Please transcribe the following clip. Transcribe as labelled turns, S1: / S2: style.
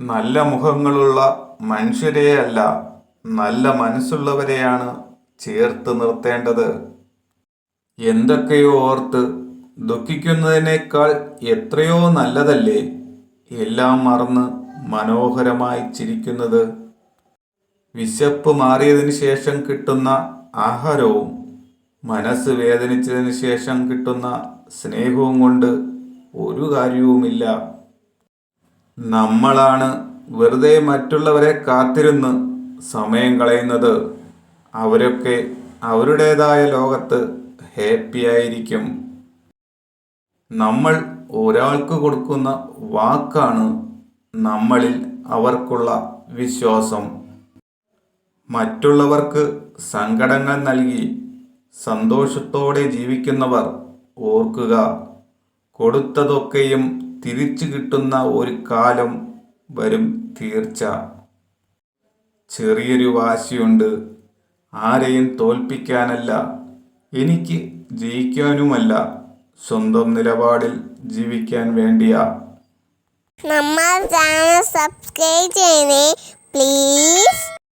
S1: നല്ല മുഖങ്ങളുള്ള മനുഷ്യരെയല്ല, നല്ല മനസ്സുള്ളവരെയാണ് ചേർത്ത് നിർത്തേണ്ടത്. എന്തൊക്കെയോ ഓർത്ത് ദുഃഖിക്കുന്നതിനേക്കാൾ എത്രയോ നല്ലതല്ലേ എല്ലാം മറന്ന് മനോഹരമായി ചിരിക്കുന്നത്. വിശപ്പ് മാറിയതിനു ശേഷം കിട്ടുന്ന ആഹാരവും മനസ്സ് വേദനിച്ചതിന് ശേഷം കിട്ടുന്ന സ്നേഹവും കൊണ്ട് ഒരു കാര്യവുമില്ല. നമ്മളാണ് വെറുതെ മറ്റുള്ളവരെ കാത്തിരുന്ന് സമയം കളയുന്നത്. അവരൊക്കെ അവരുടേതായ ലോകത്ത് ഹാപ്പിയായിരിക്കും. നമ്മൾ ഒരാൾക്ക് കൊടുക്കുന്ന വാക്കാണ് നമ്മളിൽ അവർക്കുള്ള വിശ്വാസം. മറ്റുള്ളവർക്ക് സങ്കടങ്ങൾ നൽകി സന്തോഷത്തോടെ ജീവിക്കുന്നവർ ഓർക്കുക, കൊടുത്തതൊക്കെയും തിരിച്ചു കിട്ടുന്ന ഒരു കാലം വരും തീർച്ച. ചെറിയൊരു വാശിയുണ്ട്, ആരെയും തോൽപ്പിക്കാനല്ല, എനിക്ക് ജയിക്കാനുമല്ല, സ്വന്തം നിലപാടിൽ ജീവിക്കാൻ വേണ്ടിയാ.
S2: നമ്മൾ ചാനൽ സബ്സ്ക്രൈബ് ചെയ്യണേ പ്ലീസ്.